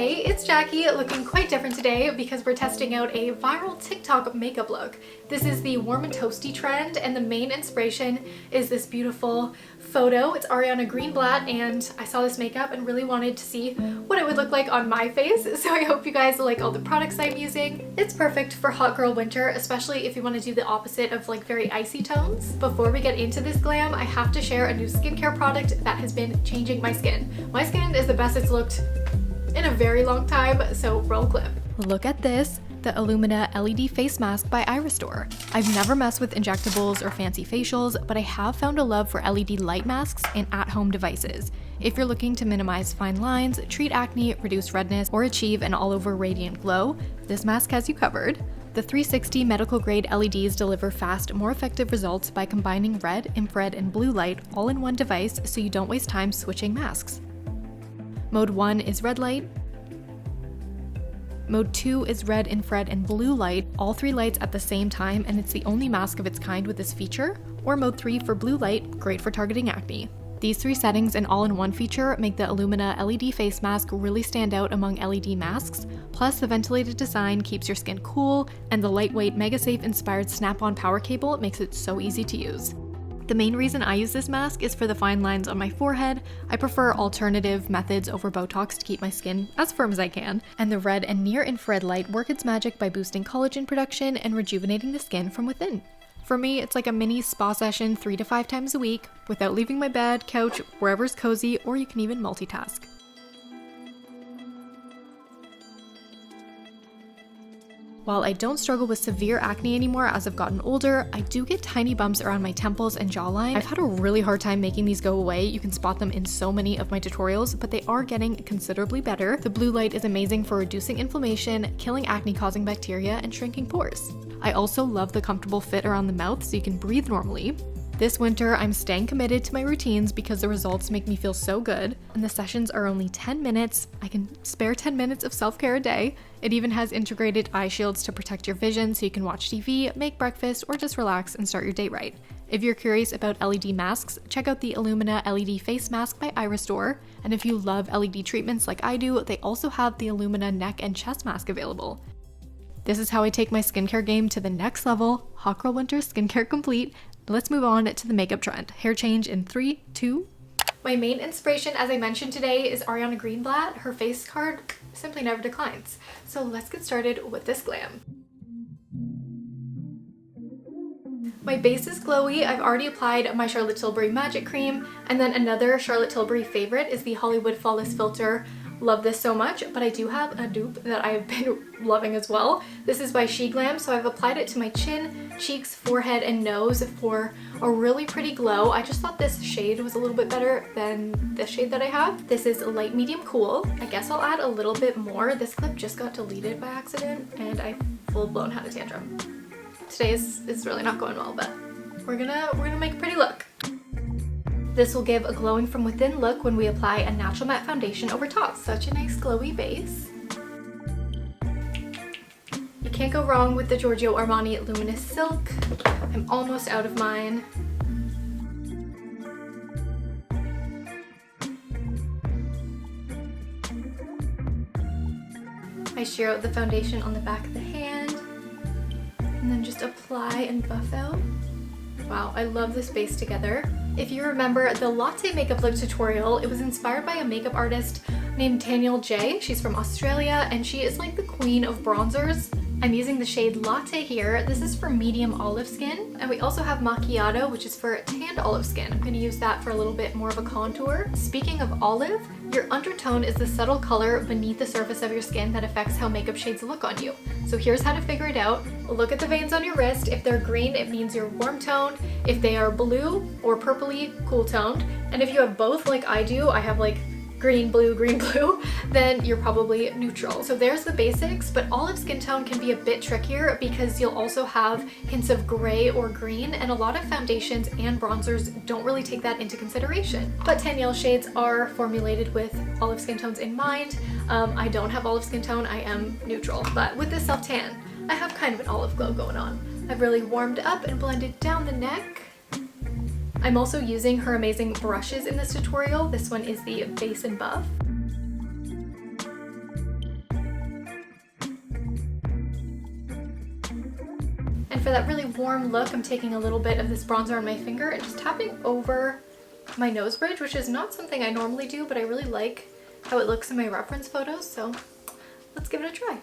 Hey, it's Jackie, looking quite different today because we're testing out a viral TikTok makeup look. This is the warm and toasty trend, and the main inspiration is this beautiful photo. It's Ariana Greenblatt, and I saw this makeup and really wanted to see what it would look like on my face, so I hope you guys like all the products I'm using. It's perfect for hot girl winter, especially if you want to do the opposite of like very icy tones. Before we get into this glam, I have to share a new skincare product that has been changing my skin. My skin is the best it's looked in a very long time, so roll clip. Look at this, the Illumina LED Face Mask by iRestore. I've never messed with injectables or fancy facials, but I have found a love for LED light masks and at-home devices. If you're looking to minimize fine lines, treat acne, reduce redness, or achieve an all-over radiant glow, this mask has you covered. The 360 medical-grade LEDs deliver fast, more effective results by combining red, infrared, and blue light all in one device so you don't waste time switching masks. Mode 1 is red light. Mode 2 is red, infrared, and blue light, all three lights at the same time, and it's the only mask of its kind with this feature. Or Mode 3 for blue light, great for targeting acne. These three settings and all-in-one feature make the Illumina LED Face Mask really stand out among LED masks, plus the ventilated design keeps your skin cool, and the lightweight MegaSafe inspired snap-on power cable makes it so easy to use. The main reason I use this mask is for the fine lines on my forehead. I prefer alternative methods over Botox to keep my skin as firm as I can, and the red and near infrared light work its magic by boosting collagen production and rejuvenating the skin from within. For me, it's like a mini spa session 3 to 5 times a week without leaving my bed, couch, wherever's cozy, or you can even multitask. While I don't struggle with severe acne anymore as I've gotten older, I do get tiny bumps around my temples and jawline. I've had a really hard time making these go away. You can spot them in so many of my tutorials, but they are getting considerably better. The blue light is amazing for reducing inflammation, killing acne-causing bacteria, and shrinking pores. I also love the comfortable fit around the mouth so you can breathe normally. This winter, I'm staying committed to my routines because the results make me feel so good, and the sessions are only 10 minutes. I can spare 10 minutes of self-care a day. It even has integrated eye shields to protect your vision so you can watch TV, make breakfast, or just relax and start your day right. If you're curious about LED masks, check out the Illumina LED Face Mask by iRestore, and if you love LED treatments like I do, they also have the Illumina Neck and Chest Mask available. This is how I take my skincare game to the next level. Hot girl winter skincare complete. Let's move on to the makeup trend. Hair change in 3, 2. My main inspiration, as I mentioned today, is Ariana Greenblatt. Her face card simply never declines. So let's get started with this glam. My base is glowy. I've already applied my Charlotte Tilbury Magic Cream, and then another Charlotte Tilbury favorite is the Hollywood Flawless Filter. Love this so much, but I do have a dupe that I've been loving as well. This is by SheGlam, so I've applied it to my chin, cheeks, forehead, and nose for a really pretty glow. I just thought this shade was a little bit better than this shade that I have. This is light, medium, cool. I guess I'll add a little bit more. This clip just got deleted by accident, and I full-blown had a tantrum. Today is really not going well, but we're gonna make a pretty look. This will give a glowing from within look when we apply a natural matte foundation over top. Such a nice glowy base. You can't go wrong with the Giorgio Armani Luminous Silk. I'm almost out of mine. I sheer out the foundation on the back of the hand, and then just apply and buff out. Wow, I love this base together. If you remember the latte makeup look tutorial, it was inspired by a makeup artist named Danielle J. She's from Australia, and she is like the queen of bronzers. I'm using the shade Latte here. This is for medium olive skin. And we also have Macchiato, which is for tanned olive skin. I'm gonna use that for a little bit more of a contour. Speaking of olive, your undertone is the subtle color beneath the surface of your skin that affects how makeup shades look on you. So here's how to figure it out. Look at the veins on your wrist. If they're green, it means you're warm toned. If they are blue or purpley, cool toned. And if you have both like I do, I have like green, blue, then you're probably neutral. So there's the basics, but olive skin tone can be a bit trickier because you'll also have hints of gray or green, and a lot of foundations and bronzers don't really take that into consideration. But Danielle shades are formulated with olive skin tones in mind. I don't have olive skin tone, I am neutral, but with this self tan, I have kind of an olive glow going on. I've really warmed up and blended down the neck. I'm also using her amazing brushes in this tutorial. This one is the Base and Buff. And for that really warm look, I'm taking a little bit of this bronzer on my finger and just tapping over my nose bridge, which is not something I normally do, but I really like how it looks in my reference photos, so let's give it a try.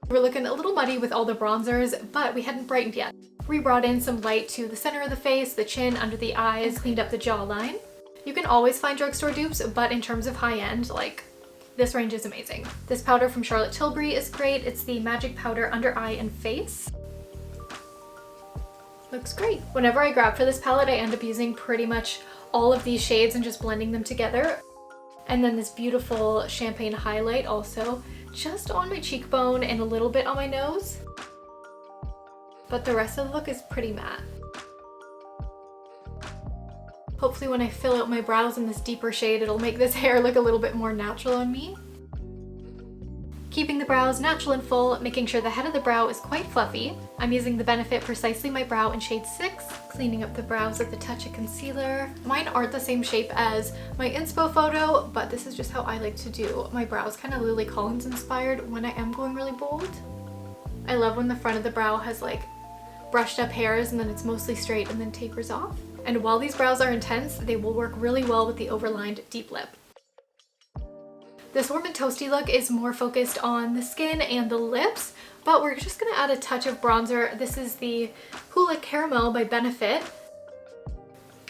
We're looking a little muddy with all the bronzers, but we hadn't brightened yet. We brought in some light to the center of the face, the chin, under the eyes, and cleaned up the jawline. You can always find drugstore dupes, but in terms of high end, like, this range is amazing. This powder from Charlotte Tilbury is great. It's the Magic Powder Under Eye and Face. Looks great. Whenever I grab for this palette, I end up using pretty much all of these shades and just blending them together. And then this beautiful champagne highlight also just on my cheekbone and a little bit on my nose. But the rest of the look is pretty matte. Hopefully when I fill out my brows in this deeper shade, it'll make this hair look a little bit more natural on me. Keeping the brows natural and full, making sure the head of the brow is quite fluffy. I'm using the Benefit Precisely My Brow in shade 6, cleaning up the brows with a touch of concealer. Mine aren't the same shape as my inspo photo, but this is just how I like to do my brows, kind of Lily Collins inspired when I am going really bold. I love when the front of the brow has like brushed up hairs and then it's mostly straight and then tapers off. And while these brows are intense, they will work really well with the overlined deep lip. This Warm and Toasty look is more focused on the skin and the lips, but we're just gonna add a touch of bronzer. This is the Hula Caramel by Benefit.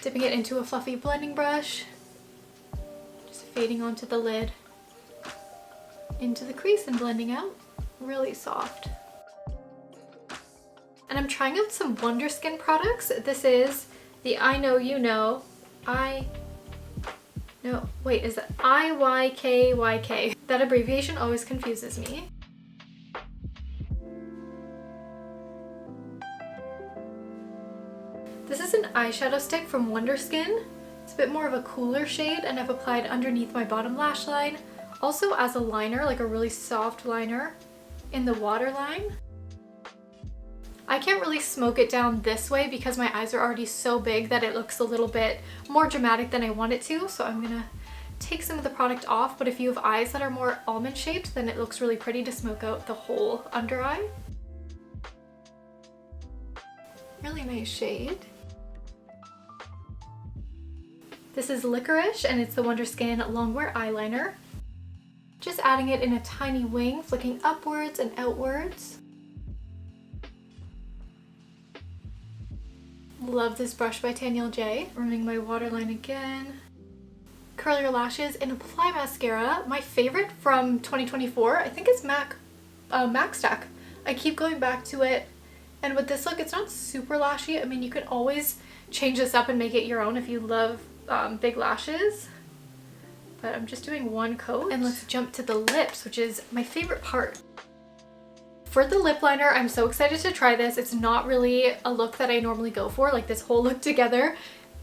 Dipping it into a fluffy blending brush, just fading onto the lid, into the crease and blending out. Really soft. And I'm trying out some Wonder Skin products. This is the I Know You Know, is it IYKYK? That abbreviation always confuses me. This is an eyeshadow stick from Wonder Skin. It's a bit more of a cooler shade and I've applied underneath my bottom lash line. Also as a liner, like a really soft liner in the waterline. I can't really smoke it down this way because my eyes are already so big that it looks a little bit more dramatic than I want it to, so I'm gonna take some of the product off, but if you have eyes that are more almond shaped, then it looks really pretty to smoke out the whole under eye. Really nice shade. This is Licorice and it's the Wonder Skin Longwear Eyeliner. Just adding it in a tiny wing, flicking upwards and outwards. Love this brush by Danielle J. Running my waterline again. Curl your lashes and apply mascara. My favorite from 2024, I think it's MAC Stack. I keep going back to it. And with this look, it's not super lashy. I mean, you can always change this up and make it your own if you love big lashes. But I'm just doing one coat. And let's jump to the lips, which is my favorite part. For the lip liner, I'm so excited to try this. It's not really a look that I normally go for, like this whole look together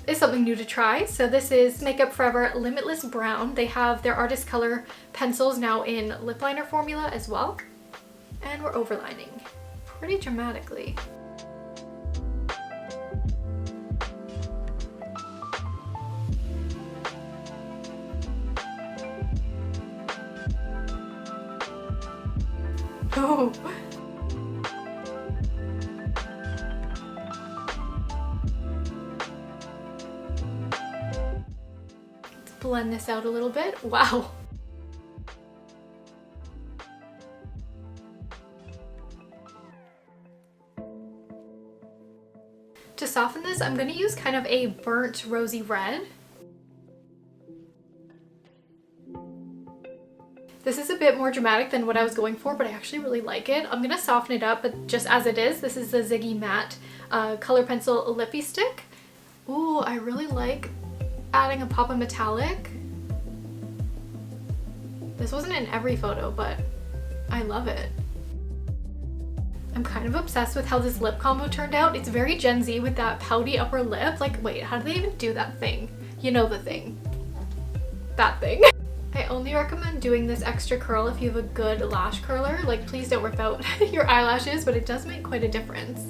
is something new to try. So this is Makeup Forever Limitless Brown. They have their Artist Color pencils now in lip liner formula as well. And we're overlining pretty dramatically. Oh. Let's blend this out a little bit. Wow. To soften this, I'm going to use kind of a burnt rosy red. This is a bit more dramatic than what I was going for, but I actually really like it. I'm gonna soften it up, but just as it is, this is the Ziggy Matte Color Pencil Lippy Stick. Ooh, I really like adding a pop of metallic. This wasn't in every photo, but I love it. I'm kind of obsessed with how this lip combo turned out. It's very Gen Z with that pouty upper lip. Like, wait, how do they even do that thing? You know the thing. That thing. I only recommend doing this extra curl if you have a good lash curler. Like, please don't rip out your eyelashes, but it does make quite a difference.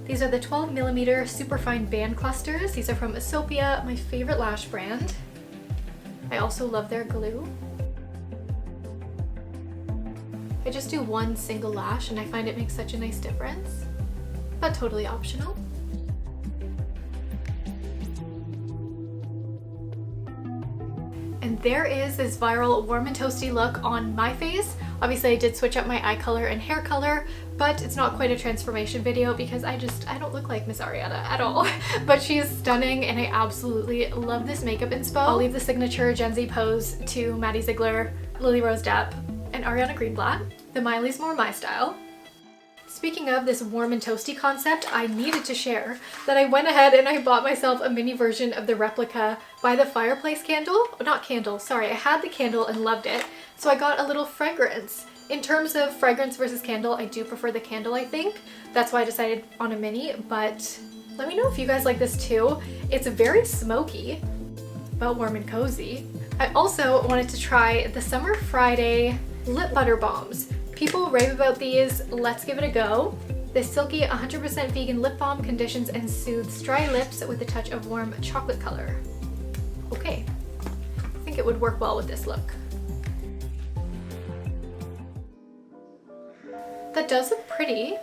These are the 12mm Superfine Band Clusters. These are from Asopia, my favorite lash brand. I also love their glue. I just do one single lash and I find it makes such a nice difference. but totally optional. And there is this viral warm and toasty look on my face. Obviously I did switch up my eye color and hair color, but it's not quite a transformation video because I don't look like Miss Ariana at all. But she is stunning and I absolutely love this makeup inspo. I'll leave the signature Gen Z pose to Maddie Ziegler, Lily Rose Depp, and Ariana Greenblatt. The Miley's more my style. Speaking of this warm and toasty concept, I needed to share that I went ahead and I bought myself a mini version of the Replica by the Fireplace candle. Not candle, sorry, I had the candle and loved it. So I got a little fragrance. In terms of fragrance versus candle, I do prefer the candle, I think. That's why I decided on a mini, but let me know if you guys like this too. It's very smoky, but warm and cozy. I also wanted to try the Summer Friday Lip Butter Balms. People rave about these, let's give it a go. This silky 100% vegan lip balm conditions and soothes dry lips with a touch of warm chocolate color. Okay, I think it would work well with this look. That does look pretty.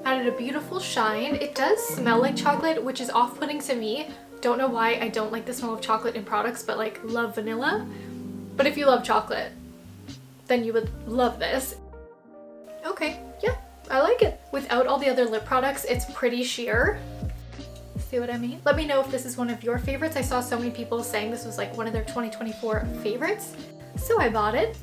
Added a beautiful shine. It does smell like chocolate, which is off-putting to me. Don't know why I don't like the smell of chocolate in products, but like love vanilla. But if you love chocolate, then you would love this. Okay, yeah, I like it. Without all the other lip products, it's pretty sheer. See what I mean? Let me know if this is one of your favorites. I saw so many people saying this was like one of their 2024 favorites. So I bought it.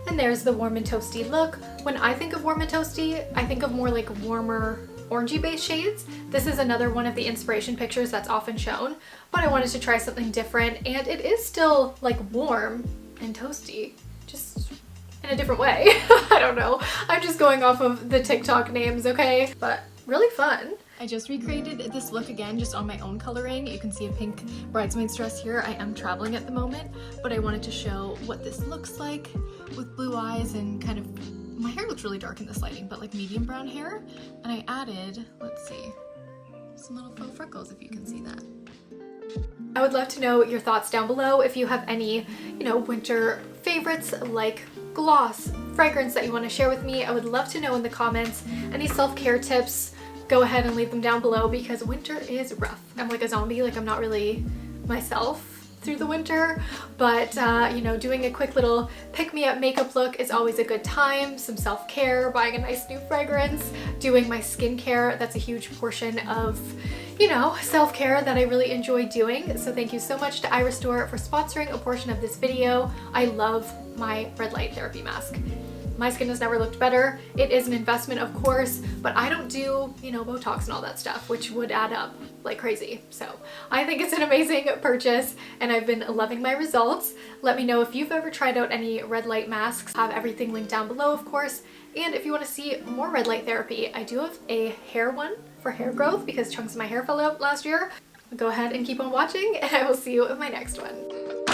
And there's the warm and toasty look. When I think of warm and toasty, I think of more like warmer orangey based shades. This is another one of the inspiration pictures that's often shown, but I wanted to try something different, and it is still like warm and toasty, just in a different way. I don't know. I'm just going off of the TikTok names, okay? But really fun. I just recreated this look again just on my own coloring. You can see a pink bridesmaid's dress here. I am traveling at the moment, but I wanted to show what this looks like with blue eyes and kind of, my hair looks really dark in this lighting, but like medium brown hair. And I added, let's see, some little faux freckles if you can see that. I would love to know your thoughts down below if you have any, winter favorites like gloss, fragrance that you want to share with me. I would love to know in the comments. Any self-care tips, go ahead and leave them down below because winter is rough. I'm like a zombie, like I'm not really myself through the winter, but doing a quick little pick-me-up makeup look is always a good time. Some self-care, buying a nice new fragrance, doing my skincare, that's a huge portion of self-care that I really enjoy doing. So thank you so much to iRestore for sponsoring a portion of this video. I love my red light therapy mask. My skin has never looked better. It is an investment, of course, but I don't do, Botox and all that stuff, which would add up like crazy. So I think it's an amazing purchase and I've been loving my results. Let me know if you've ever tried out any red light masks. I have everything linked down below, of course. And if you want to see more red light therapy, I do have a hair one for hair growth because chunks of my hair fell out last year. Go ahead and keep on watching and I will see you in my next one.